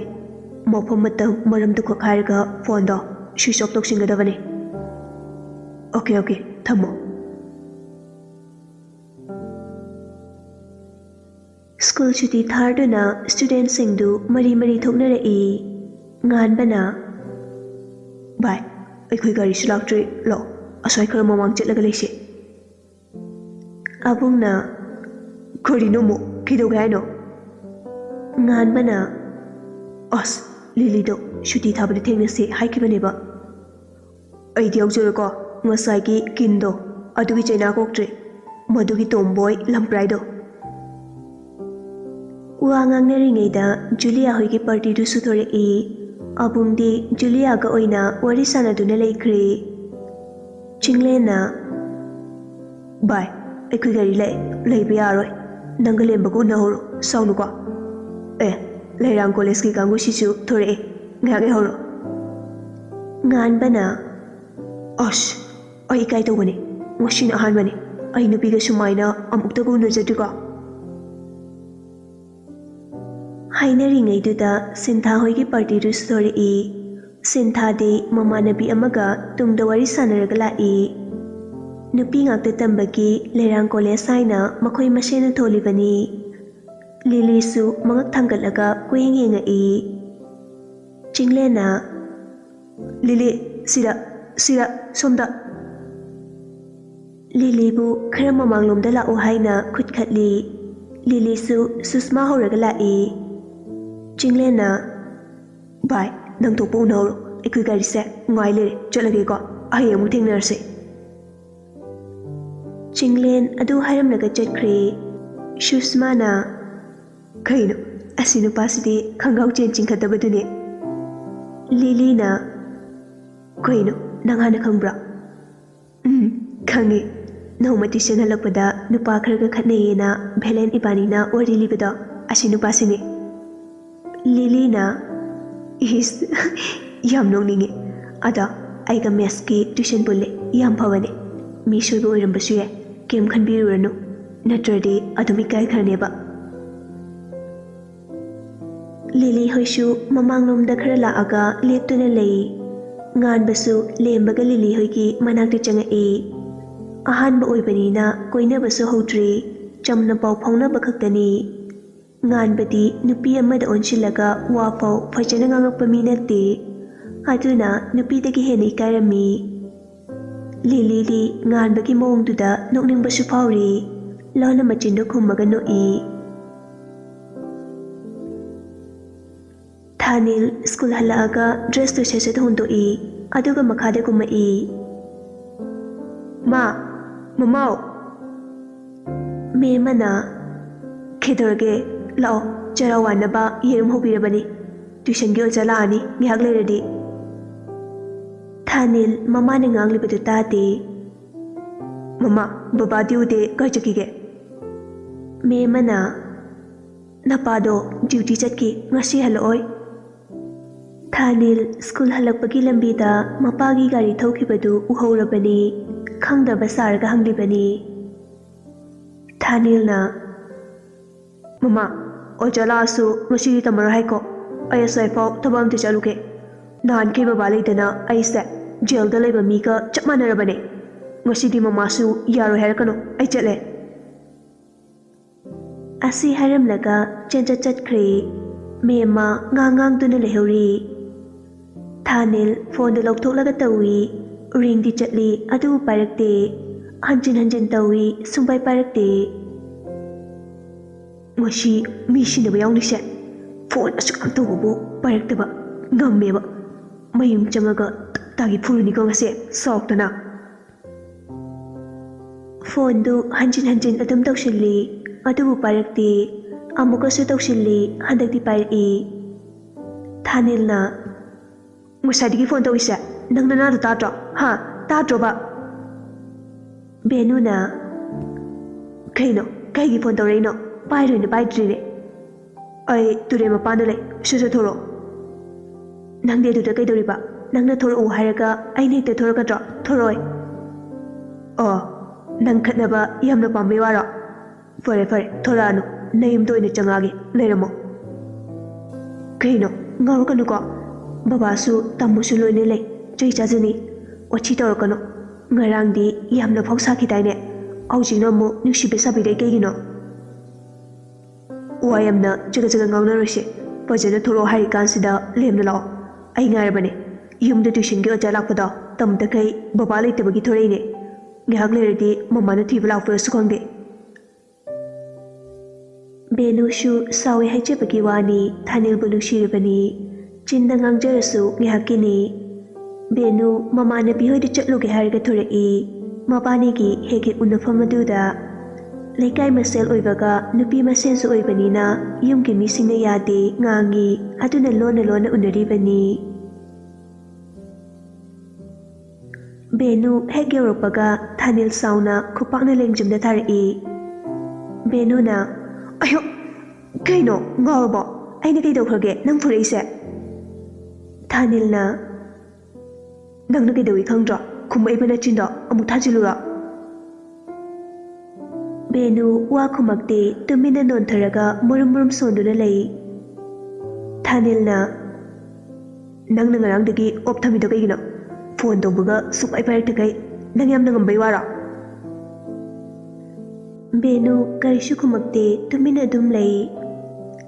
[SPEAKER 2] ꯃꯐꯝ ꯃꯇꯝ ꯃꯔꯝꯗꯨ ꯈꯛ ꯍꯥꯏꯔꯒ ꯐꯣꯟꯗꯣ ꯁ꯭ꯋꯤꯆ ꯑꯣꯐ ꯇꯧꯁꯤꯟꯒꯗꯕꯅꯤ ꯑꯣꯀꯦ ꯊꯝꯃꯣ
[SPEAKER 1] ꯁ꯭ꯀꯨꯜ ꯁꯨꯇꯤ ꯊꯥꯔꯗꯨꯅ ꯁ꯭ꯇꯨꯗꯦꯟꯠꯁꯤꯡꯗꯨ ꯃꯔꯤ ꯊꯣꯛꯅꯔꯛꯏ ꯉꯥꯟꯕꯅ
[SPEAKER 2] ꯚꯥꯏ ꯑꯩꯈꯣꯏ ꯒꯥꯔꯤꯁꯨ ꯂꯥꯛꯇ꯭ꯔꯤ ꯂꯥꯛꯑꯣ ꯑꯁ꯭ꯋꯥꯏ ꯈꯔ ꯃꯃꯥꯡ ꯆꯠꯂꯒ ꯂꯩꯁꯤ
[SPEAKER 1] ꯑꯕꯨꯡꯅ
[SPEAKER 2] ꯀꯔꯤꯅꯣ ꯑꯃꯨꯛ ꯀꯩꯗꯧꯒꯦ ꯍꯥꯏꯅꯣ
[SPEAKER 1] ꯉꯥꯟꯕꯅ
[SPEAKER 2] ꯑꯁ ꯂꯤꯂꯤꯗꯣ ꯁꯨꯇꯤ ꯊꯥꯕꯗ ꯊꯦꯡꯅꯁꯤ ꯍꯥꯏꯈꯤꯕꯅꯦꯕ ꯑꯩꯗꯤ ꯌꯥꯎꯖꯔꯣꯀꯣ ꯉꯁꯥꯏꯒꯤ ꯀꯤꯟꯗꯣ ꯑꯗꯨꯒꯤ ꯆꯩꯅꯥ ꯀꯣꯛꯇ꯭ꯔꯤ ꯃꯗꯨꯒꯤ ꯇꯣꯝꯕꯣꯏ ꯂꯝꯄ꯭ꯔꯥꯏꯗꯣ
[SPEAKER 1] ꯋꯥ ꯉꯥꯡꯅꯔꯤꯉꯩꯗ ꯖꯨꯂꯤꯌꯥ ꯍꯣꯏꯒꯤ ꯄꯥꯔꯇꯤꯗꯨꯁꯨ ꯊꯣꯔꯛꯏ ꯑꯕꯨꯡꯗꯤ ꯖꯨꯂꯤꯌꯥꯒ ꯑꯣꯏꯅ ꯋꯥꯔꯤ ꯁꯥꯟꯅꯗꯨꯅ ꯂꯩꯈ꯭ꯔꯦ ꯆꯤꯡꯂꯦꯟꯅ
[SPEAKER 2] ꯚꯥꯏ ꯑꯩꯈꯣꯏ ꯒꯥꯔꯤ ꯂꯩꯕ ꯌꯥꯔꯣꯏ ꯅꯪꯒ ꯂꯦꯝꯕꯒ ꯎꯅꯍꯧꯔꯣ ꯁꯥꯎꯅꯨꯀꯣ ꯂꯩꯔꯥꯡ ꯀꯣꯂꯦꯖꯀꯤ ꯀꯥꯡꯕꯨꯁꯤꯁꯨ ꯊꯣꯔꯛꯑꯦ ꯉꯥꯏꯍꯥꯛ ꯂꯩꯍꯧꯔꯣ
[SPEAKER 1] ꯉꯥꯟꯕꯅ
[SPEAKER 2] ꯑꯁ ꯑꯩ ꯏꯀꯥꯏ ꯇꯧꯕꯅꯦ ꯉꯁꯤꯅ ꯑꯍꯥꯟꯕꯅꯦ ꯑꯩ ꯅꯨꯄꯤꯒ ꯁꯨꯃꯥꯏꯅ ꯑꯃꯨꯛꯇꯕꯨ ꯎꯅꯖꯗ꯭ꯔꯤꯀꯣ
[SPEAKER 1] ꯍꯥꯏꯅꯔꯤꯉꯩꯗꯨꯗ ꯁꯤꯟꯊꯥ ꯍꯣꯏꯒꯤ ꯄꯥꯔꯇꯤꯗꯨꯁꯨ ꯊꯣꯔꯛꯏ ꯁꯤꯟꯊꯥꯗꯤ ꯃꯃꯥꯟꯅꯕꯤ ꯑꯃꯒ ꯇꯨꯡꯗ ꯋꯥꯔꯤ ꯁꯥꯟꯅꯔꯒ ꯂꯥꯛꯏ ꯅꯨꯄꯤ ꯉꯥꯛꯇ ꯇꯝꯕꯒꯤ ꯂꯩꯔꯥꯡ ꯀꯣꯂꯦꯖ ꯍꯥꯏꯅ ꯃꯈꯣꯏ ꯃꯁꯦꯟꯅ ꯊꯣꯜꯂꯤꯕꯅꯤ ꯂꯤꯂꯤꯁꯨ ꯃꯉꯛ ꯊꯥꯡꯒꯠꯂꯒ ꯀꯣꯌꯦꯡ ꯌꯦꯡꯉꯛꯏ ꯆꯤꯡꯂꯦꯟꯅ
[SPEAKER 2] ꯂꯤꯂꯤ ꯁꯤꯗ ꯁꯣꯝꯗ
[SPEAKER 1] ꯂꯤꯂꯤꯕꯨ ꯈꯔ ꯃꯃꯥꯡꯂꯣꯝꯗ ꯂꯥꯛꯑꯣ ꯍꯥꯏꯅ ꯈꯨꯠꯈꯠꯂꯤ ꯂꯤꯂꯤꯁꯨ ꯁꯨꯁꯃꯥ ꯍꯧꯔꯒ ꯂꯥꯛꯏ ꯆꯤꯡꯂꯦꯟꯅ
[SPEAKER 2] ꯚꯥꯏ ꯅꯪ ꯊꯣꯛꯄ ꯎꯅꯍꯧꯔꯣ ꯑꯩꯈꯣꯏ ꯒꯥꯔꯤꯁꯦ ꯉꯥꯏ ꯂꯩꯔꯦ ꯆꯠꯂꯒꯦꯀꯣ ꯍꯌꯦꯡ ꯑꯃꯨꯛ ꯊꯦꯡꯅꯔꯁꯤ
[SPEAKER 1] ꯆꯤꯡꯂꯦꯟ ꯑꯗꯨ ꯍꯥꯏꯔꯝꯂꯒ ꯆꯠꯈ꯭ꯔꯦ ꯁꯨꯁꯃꯥꯅ
[SPEAKER 2] ꯀꯩꯅꯣ ꯑꯁꯤ ꯅꯨꯄꯥꯁꯤꯗꯤ ꯈꯣꯡꯒ꯭ꯔꯥꯎ ꯆꯦꯟ ꯆꯤꯡꯈꯠꯇꯕꯗꯨꯅꯦ
[SPEAKER 1] ꯂꯤꯂꯤꯅ
[SPEAKER 2] ꯀꯩꯅꯣ ꯅꯪ ꯍꯥꯟꯅ ꯈꯪꯕ꯭ꯔꯥ
[SPEAKER 1] ꯈꯪꯉꯦ ꯅꯣꯡꯃ ꯇ꯭ꯌꯨꯁꯟ ꯍꯜꯂꯛꯄꯗ ꯅꯨꯄꯥ ꯈꯔꯒ ꯈꯠꯅꯩꯌꯦꯅ ꯚꯦꯂꯦꯟ ꯏꯕꯥꯅꯤꯅ ꯋꯥꯔꯤ ꯂꯤꯕꯗꯣ
[SPEAKER 2] ꯑꯁꯤ ꯅꯨꯄꯥꯁꯤꯅꯦ
[SPEAKER 1] ꯂꯤꯂꯤꯅ
[SPEAKER 2] ꯏꯁ ꯌꯥꯝ ꯅꯣꯛꯅꯤꯡꯉꯦ ꯑꯗꯣ ꯑꯩꯒ ꯃꯦꯠꯁꯀꯤ ꯇ꯭ꯌꯨꯁꯟ ꯄꯨꯜꯂꯦ ꯌꯥꯝ ꯐꯕꯅꯦ ꯃꯤ ꯁꯣꯏꯕ ꯑꯣꯏꯔꯝꯕꯁꯨ ꯌꯥꯏ ꯀꯩꯝ ꯈꯟꯕꯤꯔꯨꯔꯅꯨ ꯅꯠꯇ꯭ꯔꯗꯤ ꯑꯗꯨꯝ ꯏꯀꯥꯏꯈ꯭ꯔꯅꯦꯕ
[SPEAKER 1] ꯂꯤꯂꯤ ꯍꯣꯏꯁꯨ ꯃꯃꯥꯡꯂꯣꯝꯗ ꯈꯔ ꯂꯥꯛꯑꯒ ꯂꯦꯞꯇꯨꯅ ꯂꯩ ꯉꯥꯟꯕꯁꯨ ꯂꯦꯝꯕꯒ ꯂꯤꯂꯤ ꯍꯣꯏꯒꯤ ꯃꯅꯥꯛꯇ ꯆꯪꯉꯛꯏ ꯑꯍꯥꯟꯕ ꯑꯣꯏꯕꯅꯤꯅ ꯀꯣꯏꯅꯕꯁꯨ ꯍꯧꯗ꯭ꯔꯤ ꯆꯝꯅ ꯄꯥꯎ ꯐꯥꯎꯅꯕ ꯈꯛꯇꯅꯤ ꯉꯥꯟꯕꯗꯤ ꯅꯨꯄꯤ ꯑꯃꯗ ꯑꯣꯟꯁꯤꯜꯂꯒ ꯋꯥꯐꯥꯎ ꯐꯖꯅ ꯉꯥꯡꯉꯛꯄ ꯃꯤ ꯅꯠꯇꯦ ꯑꯗꯨꯅ ꯅꯨꯄꯤꯗꯒꯤ ꯍꯦꯟꯅ ꯏꯀꯥꯏꯔꯝꯃꯤ ꯂꯤꯂꯤꯗꯤ ꯉꯥꯟꯕꯒꯤ ꯃꯑꯣꯡꯗꯨꯗ ꯅꯣꯛꯅꯤꯡꯕꯁꯨ ꯐꯥꯎꯔꯤ ꯂꯣꯟꯅ ꯃꯆꯤꯟꯗꯣ ꯈꯨꯝꯃꯒ ꯅꯣꯛꯏ ꯊꯥꯅꯤꯜ ꯁ꯭ꯀꯨꯜ ꯍꯜꯂꯛꯑꯒ ꯗ꯭ꯔꯦꯁꯇꯨ ꯁꯠ ꯍꯣꯡꯗꯣꯛꯏ ꯑꯗꯨꯒ ꯃꯈꯥꯗ ꯀꯨꯝꯃꯛꯏ
[SPEAKER 2] ꯃꯃꯥꯎ
[SPEAKER 1] ꯃꯦꯝꯃꯅ
[SPEAKER 2] ꯀꯩꯗꯧꯔꯒꯦ ꯂꯥꯛꯑꯣ ꯆꯔꯥ ꯋꯥꯟꯅꯕ ꯌꯦꯔꯨꯝ ꯍꯧꯕꯤꯔꯕꯅꯤ ꯇ꯭ꯌꯨꯁꯟꯒꯤ ꯑꯣꯖꯥ ꯂꯥꯛꯑꯅꯤ ꯉꯥꯏꯍꯥꯛ ꯂꯩꯔꯗꯤ
[SPEAKER 1] ꯊꯥꯅꯤꯜ ꯃꯃꯥꯅ ꯉꯥꯡꯂꯤꯕꯗꯨ ꯇꯥꯗꯦ
[SPEAKER 2] ꯃꯃꯥ ꯕꯕꯥꯗꯤ ꯎꯗꯦ ꯀꯥꯏ ꯆꯠꯈꯤꯒꯦ
[SPEAKER 1] ꯃꯦꯝꯃꯅ
[SPEAKER 2] ꯅꯄꯥꯗꯣ ꯗ꯭ꯌꯨꯇꯤ ꯆꯠꯈꯤ ꯉꯁꯤ ꯍꯜꯂꯛꯑꯣꯏ
[SPEAKER 1] ꯊꯥꯅꯤꯜ ꯁ꯭ꯀꯨꯜ ꯍꯜꯂꯛꯄꯒꯤ ꯂꯝꯕꯤꯗ ꯃꯄꯥꯒꯤ ꯒꯥꯔꯤ ꯊꯧꯈꯤꯕꯗꯨ ꯎꯍꯧꯔꯕꯅꯤ ꯈꯪꯗꯕ ꯁꯥꯔꯒ ꯍꯪꯂꯤꯕꯅꯤ ꯊꯥꯅꯤꯜꯅ
[SPEAKER 2] ꯃꯃꯥ ꯑꯣꯖꯥ ꯂꯥꯛꯑꯁꯨ ꯉꯁꯤꯗꯤ ꯇꯝꯃꯔꯣꯏ ꯍꯥꯏꯀꯣ ꯑꯩ ꯑꯁ꯭ꯋꯥꯏꯐꯥꯎ ꯊꯕꯛ ꯑꯝꯇ ꯆꯠꯂꯨꯒꯦ ꯅꯍꯥꯟꯈꯩ ꯕꯕꯥ ꯂꯩꯇꯅ ꯑꯩꯁꯦ ꯖꯦꯜꯗ ꯂꯩꯕ ꯃꯤꯒ ꯆꯞ ꯃꯥꯟꯅꯔꯕꯅꯦ ꯉꯁꯤꯗꯤ ꯃꯃꯥꯁꯨ ꯌꯥꯔꯣꯏ ꯍꯥꯏꯔꯛꯀꯅꯨ ꯑꯩ ꯆꯠꯂꯦ
[SPEAKER 1] ꯑꯁꯤ ꯍꯥꯏꯔꯝꯂꯒ ꯆꯠꯈ꯭ꯔꯦ ꯃꯦꯝꯃ ꯉꯥꯡꯗꯨꯅ ꯂꯩꯍꯧꯔꯤ ꯊꯥꯅꯤꯜ ꯐꯣꯟꯗꯨ ꯂꯧꯊꯣꯛꯂꯒ ꯇꯧꯏ ꯔꯤꯡꯗꯤ ꯆꯠꯂꯤ ꯑꯗꯨꯕꯨ ꯄꯥꯏꯔꯛꯇꯦ ꯍꯟꯖꯤꯟ ꯇꯧꯏ ꯁꯨꯡꯄꯥꯏ ꯄꯥꯏꯔꯛꯇꯦ
[SPEAKER 2] ꯉꯁꯤ ꯃꯤ ꯁꯤꯟꯅꯕ ꯌꯥꯎꯅꯤꯁꯦ ꯐꯣꯟ ꯑꯁꯨꯛ ꯌꯥꯝ ꯇꯧꯕꯕꯨ ꯄꯥꯏꯔꯛꯇꯕ ꯉꯝꯃꯦꯕ ꯃꯌꯨꯝ ꯆꯪꯉꯒ ꯇꯥꯒꯤ ꯐꯨꯔꯨꯅꯤꯀꯣ ꯉꯁꯤ ꯁꯥꯎꯇꯅ
[SPEAKER 1] ꯐꯣꯟꯗꯨ ꯍꯟꯖꯤꯟ ꯑꯗꯨꯝ ꯇꯧꯁꯤꯜꯂꯤ ꯑꯗꯨꯕꯨ ꯄꯥꯏꯔꯛꯇꯦ ꯑꯃꯨꯛꯀꯁꯨ ꯇꯧꯁꯤꯜꯂꯤ ꯍꯟꯗꯛꯇꯤ ꯄꯥꯏꯔꯛꯏ ꯊꯥꯅꯤꯜꯅ
[SPEAKER 2] ꯉꯁꯥꯏꯗꯒꯤ ꯐꯣꯟ ꯇꯧꯏꯁꯦ ꯅꯪ ꯅꯅꯥꯗꯣ ꯇꯥꯗ꯭ꯔꯣ ꯇꯥꯗ꯭ꯔꯣꯕ
[SPEAKER 1] ꯕꯦꯅꯨꯅ
[SPEAKER 2] ꯀꯩꯅꯣ ꯀꯩꯒꯤ ꯐꯣꯟ ꯇꯧꯔꯛꯏꯅꯣ ꯄꯥꯏꯗ꯭ꯔꯤꯅꯦ ꯑꯩ ꯇꯨꯔꯦꯟ ꯃꯄꯥꯟꯗ ꯂꯩ ꯁꯠ ꯊꯣꯔꯛꯑꯣ
[SPEAKER 1] ꯅꯪꯗꯤ ꯑꯗꯨꯗ ꯀꯩꯗꯧꯔꯤꯕ ꯅꯪꯅ ꯊꯣꯔꯛꯎ ꯍꯥꯏꯔꯒ ꯑꯩꯅ ꯍꯦꯛꯇ ꯊꯣꯔꯛꯀꯗ꯭ꯔꯣ ꯊꯣꯔꯛꯑꯣꯏ
[SPEAKER 2] ꯅꯪ ꯈꯠꯅꯕ ꯌꯥꯝꯅ ꯄꯥꯝꯕꯩ ꯋꯥꯔꯣ ꯐꯔꯦ ꯊꯣꯔꯛꯑꯅꯨ ꯅꯌꯨꯝꯗ ꯑꯣꯏꯅ ꯆꯪꯉꯛꯑꯒꯦ ꯂꯩꯔꯝꯃꯣ ꯀꯩꯅꯣ ꯉꯥꯎꯔꯛꯀꯅꯨꯀꯣ ꯕꯕꯥꯁꯨ ꯇꯥꯃꯣꯁꯨ ꯂꯣꯏꯅ ꯂꯩ ꯆꯩ ꯆꯥꯖꯅꯤ ꯋꯥꯊꯤ ꯇꯧꯔꯛꯀꯅꯨ ꯉꯔꯥꯡꯗꯤ ꯌꯥꯝꯅ ꯐꯥꯎ ꯁꯥꯈꯤꯗꯥꯏꯅꯦ ꯍꯧꯖꯤꯛꯅ ꯑꯃꯨꯛ ꯅꯨꯡꯁꯤꯕ ꯁꯥꯕꯤꯔꯦ ꯀꯩꯒꯤꯅꯣ ꯋꯥ ꯌꯥꯝꯅ ꯆꯒꯠ ꯉꯥꯡꯅꯔꯣꯏꯁꯦ ꯐꯖꯅ ꯊꯣꯔꯛꯑꯣ ꯍꯥꯏꯔꯤꯀꯥꯟꯁꯤꯗ ꯂꯦꯝꯅ ꯂꯥꯛꯑꯣ ꯑꯩ ꯉꯥꯏꯔꯕꯅꯦ ꯌꯨꯝꯗ ꯇ꯭ꯌꯨꯁꯟꯒꯤ ꯑꯣꯖꯥ ꯂꯥꯛꯄꯗꯣ ꯇꯝꯗꯈꯩ ꯕꯕꯥ ꯂꯩꯇꯕꯒꯤ ꯊꯣꯔꯛꯏꯅꯦ ꯉꯥꯏꯍꯥꯛ ꯂꯩꯔꯗꯤ ꯃꯃꯥꯅ ꯊꯤꯕ ꯂꯥꯛꯄ꯭ꯔꯁꯨ ꯈꯪꯗꯦ
[SPEAKER 1] ꯕꯦꯅꯨꯁꯨ ꯁꯥꯎꯋꯦ ꯍꯥꯏꯖꯕꯒꯤ ꯋꯥꯅꯤ ꯊꯥꯅꯤꯜꯕꯨ ꯅꯨꯡꯁꯤꯔꯤꯕꯅꯤ ꯆꯤꯟꯗ ꯉꯥꯡꯖꯔꯁꯨ ꯉꯥꯏꯍꯥꯛꯀꯤꯅꯤ ꯕꯦꯅꯨ ꯃꯃꯥꯟꯅꯕꯤ ꯍꯣꯏꯗ ꯆꯠꯂꯨꯒꯦ ꯍꯥꯏꯔꯒ ꯊꯣꯔꯛꯏ ꯃꯕꯥꯅꯤꯒꯤ ꯍꯦꯛ ꯍꯦꯛ ꯎꯅꯐꯝ ꯑꯗꯨꯗ ꯂꯩꯀꯥꯏ ꯃꯁꯦꯜ ꯑꯣꯏꯕꯒ ꯅꯨꯄꯤ ꯃꯁꯦꯟꯁꯨ ꯑꯣꯏꯕꯅꯤꯅ ꯌꯨꯝꯒꯤ ꯃꯤꯁꯤꯡꯅ ꯌꯥꯗꯦ ꯉꯥꯡꯉꯤ ꯑꯗꯨꯅ ꯂꯣꯟꯅ ꯂꯣꯟꯅ ꯎꯅꯔꯤꯕꯅꯤ ꯕꯦꯅꯨ ꯍꯦꯛ ꯌꯧꯔꯛꯄꯒ ꯊꯥꯅꯤꯜ ꯁꯥꯎꯅ ꯈꯨꯄꯥꯛꯅ ꯂꯦꯡꯖꯨꯝꯗ ꯊꯥꯔꯛꯏ ꯕꯦꯅꯨꯅ ꯑꯌꯣ ꯀꯩꯅꯣ ꯉꯥꯎꯔꯕꯣ ꯑꯩꯅ ꯀꯩꯗꯧꯈ꯭ꯔꯒꯦ ꯅꯪ ꯐꯨꯔꯛꯏꯁꯦ ꯊꯥꯅꯤꯜꯅ ꯅꯪꯅ ꯀꯩꯗꯧꯏ ꯈꯪꯗ꯭ꯔꯣ ꯈꯨꯝꯃꯛꯏꯕ ꯅꯆꯤꯟꯗꯣ ꯑꯃꯨꯛ ꯊꯥꯖꯤꯜꯂꯨꯔꯣ ꯕꯦꯅꯨ ꯋꯥ ꯈꯨꯝꯃꯛꯇꯦ ꯇꯨꯃꯤꯟꯅ ꯅꯣꯟꯊꯔꯒ ꯃꯨꯔꯨꯝ ꯃꯨꯔꯨꯝ ꯁꯣꯟꯗꯨꯅ ꯂꯩ ꯊꯥꯅꯤꯜꯅ ꯅꯪꯅ ꯉꯔꯥꯡꯗꯒꯤ ꯑꯣꯞ ꯊꯝꯃꯤꯗꯣ ꯀꯩꯒꯤꯅꯣ ꯐꯣꯟ ꯇꯧꯕꯒ ꯁꯨꯛꯄꯥꯏ ꯄꯥꯏꯔꯛꯇꯈꯩ ꯅꯪ ꯌꯥꯝꯅ ꯉꯝꯕꯩ ꯋꯥꯔꯣ ꯕꯦꯅꯨ ꯀꯔꯤꯁꯨ ꯈꯨꯝꯃꯛꯇꯦ ꯇꯨꯃꯤꯟꯅ ꯑꯗꯨꯝ ꯂꯩ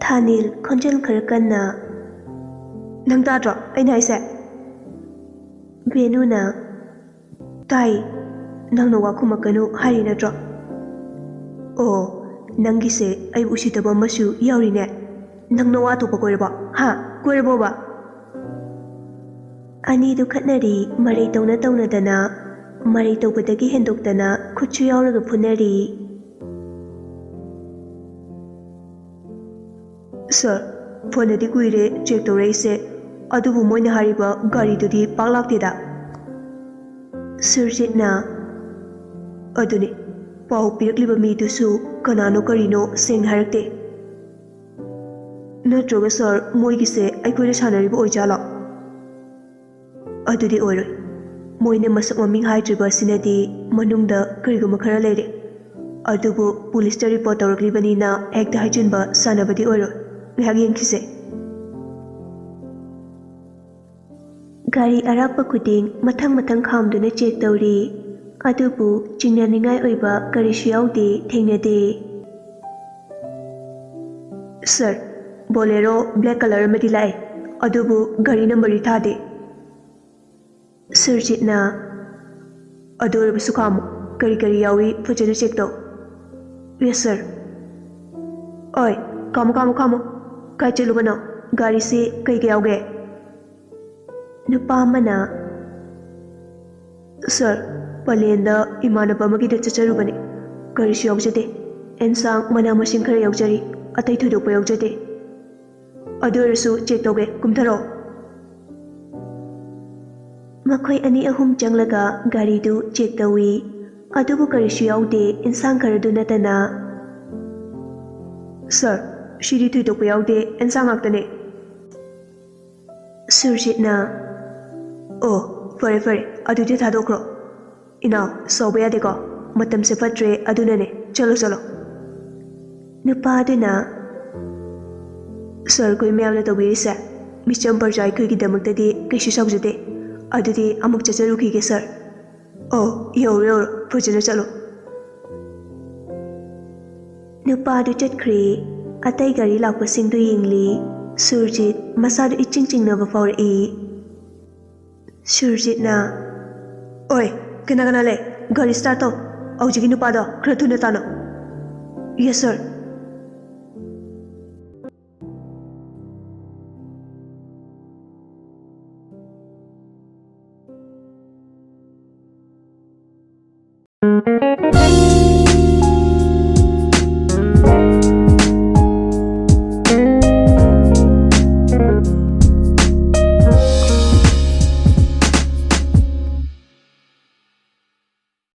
[SPEAKER 1] ꯊꯥꯅꯤꯜ ꯈꯣꯟꯖꯦꯜ ꯈꯔ ꯀꯟꯅ ꯅꯪ ꯇꯥꯗ꯭ꯔꯣ ꯑꯩꯅ ꯍꯥꯏꯁꯦ ꯕꯦꯅꯨꯅ ꯇꯥꯏ ꯅꯪꯅ ꯋꯥ ꯈꯨꯝꯃꯛꯀꯅꯨ ꯍꯥꯏꯔꯤ ꯅꯠꯇ꯭ꯔꯣ ꯑꯣ ꯅꯪꯒꯤꯁꯦ ꯑꯩꯕꯨ ꯎꯁꯤꯠꯇꯕ ꯑꯃꯁꯨ ꯌꯥꯎꯔꯤꯅꯦ ꯅꯪꯅ ꯋꯥ ꯑꯇꯣꯞꯄ ꯀꯣꯏꯔꯕꯣ ꯍꯥ ꯀꯣꯏꯔꯕꯣꯕ ꯑꯅꯤꯗꯨ ꯈꯠꯅꯔꯤ ꯃꯔꯩ ꯇꯧꯅ ꯇꯧꯅꯗꯅ ꯃꯔꯩ ꯇꯧꯕꯗꯒꯤ ꯍꯦꯟꯗꯣꯛꯇꯅ ꯈꯨꯠꯁꯨ ꯌꯥꯎꯔꯒ ꯐꯨꯅꯔꯤ ꯁꯥꯔ ꯐꯣꯟꯗꯗꯤ ꯀꯨꯏꯔꯦ ꯆꯦꯛ ꯇꯧꯔꯛꯏꯁꯦ ꯑꯗꯨꯕꯨ ꯃꯣꯏꯅ ꯍꯥꯏꯔꯤꯕ ꯒꯥꯔꯤꯗꯨꯗꯤ ꯄꯥꯛ ꯂꯥꯛꯇꯦꯗ ꯁꯨꯔꯖꯤꯠꯅ ꯑꯗꯨꯅꯤ ꯄꯥꯎ ꯄꯤꯔꯛꯂꯤꯕ ꯃꯤꯗꯨꯁꯨ ꯀꯅꯥꯅꯣ ꯀꯔꯤꯅꯣ ꯁꯦꯡꯅ ꯍꯥꯏꯔꯛꯇꯦ ꯅꯠꯇ꯭ꯔꯒ ꯁꯥꯔ ꯃꯣꯏꯒꯤꯁꯦ ꯑꯩꯈꯣꯏꯅ ꯁꯥꯟꯅꯔꯤꯕ ꯑꯣꯏꯖꯥꯠꯂꯣ ꯑꯗꯨꯗꯤ ꯑꯣꯏꯔꯣꯏ ꯃꯣꯏꯅ ꯃꯁꯛ ꯃꯃꯤꯡ ꯍꯥꯏꯗ꯭ꯔꯤꯕ ꯑꯁꯤꯅꯗꯤ ꯃꯅꯨꯡꯗ ꯀꯔꯤꯒꯨꯝꯕ ꯈꯔ ꯂꯩꯔꯦ ꯑꯗꯨꯕꯨ ꯄꯨꯂꯤꯁꯇ ꯔꯤꯄꯣꯔꯠ ꯇꯧꯔꯛꯂꯤꯕꯅꯤꯅ ꯍꯦꯛꯇ ꯍꯥꯏꯖꯤꯟꯕ ꯁꯥꯟꯅꯕꯗꯤ ꯑꯣꯏꯔꯣꯏ ꯉꯥꯏꯍꯥꯛ ꯌꯦꯡꯈꯤꯁꯦ ꯒꯥꯔꯤ ꯑꯔꯥꯞꯄ ꯈꯨꯗꯤꯡ ꯃꯊꯪ ꯃꯊꯪ ꯈꯥꯝꯗꯨꯅ ꯆꯦꯛ ꯇꯧꯔꯤ ꯑꯗꯨꯕꯨ ꯆꯤꯡꯅꯅꯤꯡꯉꯥꯏ ꯑꯣꯏꯕ ꯀꯔꯤꯁꯨ ꯌꯥꯎꯗꯦ ꯊꯦꯡꯅꯗꯦ ꯁꯥꯔ ꯕꯣꯂꯦꯔꯣ ꯕ꯭ꯂꯦꯛ ꯀꯂꯔ ꯑꯃꯗꯤ ꯂꯥꯛꯑꯦ ꯑꯗꯨꯕꯨ ꯒꯥꯔꯤ ꯅꯝꯕꯔꯗꯤ ꯊꯥꯗꯦ ꯁꯨꯔꯖꯤꯠꯅ ꯑꯗꯨ ꯑꯣꯏꯔꯕꯁꯨ ꯈꯥꯝꯃꯨ ꯀꯔꯤ ꯀꯔꯤ ꯌꯥꯎꯏ ꯐꯖꯅ ꯆꯦꯛ ꯇꯧ ꯌꯦꯁ ꯁꯥꯔ ꯑꯣꯏ ꯈꯥꯝꯃꯨ ꯈꯥꯝꯃꯨ ꯈꯥꯝꯃꯨ ꯀꯥꯏ ꯆꯠꯂꯨꯕꯅꯣ ꯒꯥꯔꯤꯁꯤ ꯀꯩ ꯀꯩ ꯌꯥꯎꯒꯦ ꯅꯨꯄꯥ ꯑꯃꯅ ꯁꯥꯔ ꯄꯂꯦꯟꯗ ꯏꯃꯥꯟꯅꯕ ꯑꯃꯒꯤꯗ ꯆꯠꯆꯔꯨꯕꯅꯤ ꯀꯔꯤꯁꯨ ꯌꯥꯎꯖꯗꯦ ꯑꯦꯟꯁꯥꯡ ꯃꯅꯥ ꯃꯁꯤꯡ ꯈꯔ ꯌꯥꯎꯖꯔꯤ ꯑꯇꯩ ꯊꯣꯏꯗꯣꯛꯄ ꯌꯥꯎꯖꯗꯦ ꯑꯗꯨ ꯑꯣꯏꯔꯁꯨ ꯆꯦꯛ ꯇꯧꯒꯦ ꯀꯨꯝꯊꯔꯛꯑꯣ ꯃꯈꯣꯏ ꯑꯅꯤ ꯑꯍꯨꯝ ꯆꯪꯂꯒ ꯒꯥꯔꯤꯗꯨ ꯆꯦꯛ ꯇꯧꯏ ꯑꯗꯨꯕꯨ ꯀꯔꯤꯁꯨ ꯌꯥꯎꯗꯦ ꯑꯦꯟꯁꯥꯡ ꯈꯔꯗꯨ ꯅꯠꯇꯅ ꯁꯥꯔ ꯁꯤꯗꯤ ꯊꯣꯏꯗꯣꯛꯄ ꯌꯥꯎꯗꯦ ꯑꯦꯟꯁꯥꯡ ꯉꯥꯛꯇꯅꯦ ꯁꯨꯔꯖꯤꯠꯅ ꯑꯣ ꯐꯔꯦ ꯐꯔꯦ ꯑꯗꯨꯗꯤ ꯊꯥꯗꯣꯛꯈ꯭ꯔꯣ ꯏꯅꯥꯎ ꯁꯥꯎꯕ ꯌꯥꯗꯦꯀꯣ ꯃꯇꯝꯁꯦ ꯐꯠꯇ꯭ꯔꯦ ꯑꯗꯨꯅꯅꯦ ꯆꯠꯂꯣ ꯆꯠꯂꯣ ꯅꯨꯄꯥ ꯑꯗꯨꯅ ꯁꯥꯔ ꯑꯩꯈꯣꯏ ꯃꯌꯥꯝꯅ ꯇꯧꯕꯤꯔꯤꯁꯦ ꯃꯤꯆꯝ ꯄ꯭ꯔꯖꯥ ꯑꯩꯈꯣꯏꯒꯤꯗꯃꯛꯇꯗꯤ ꯀꯩꯁꯨ ꯁꯥꯎꯖꯗꯦ ꯑꯗꯨꯗꯤ ꯑꯃꯨꯛ ꯆꯠꯆꯔꯨꯈꯤꯒꯦ ꯁꯥꯔ ꯑꯣ ꯌꯧꯔꯣ ꯌꯧꯔꯣ ꯐꯖꯅ ꯆꯠꯂꯣ ꯅꯨꯄꯥꯗꯨ ꯆꯠꯈ꯭ꯔꯦ ꯑꯇꯩ ꯒꯥꯔꯤ ꯂꯥꯛꯄꯁꯤꯡꯗꯨ ꯌꯦꯡꯂꯤ ꯁꯨꯔꯖꯤꯠ ꯃꯁꯥꯗꯨ ꯏꯆꯤꯡ ꯆꯤꯡꯅꯕ ꯐꯥꯎꯔꯛꯏ ꯁꯨꯔꯖꯤꯠꯅ ꯑꯣꯏ ꯀꯅꯥ ꯀꯅꯥ ꯂꯩ ꯒꯥꯔꯤ ꯁ꯭ꯇꯥꯔꯠ ꯇꯧ ꯍꯧꯖꯤꯛꯀꯤ ꯅꯨꯄꯥꯗꯣ ꯈꯔ ꯊꯨꯅ ꯇꯥꯅꯧ ꯌꯦꯁ ꯁꯥꯔ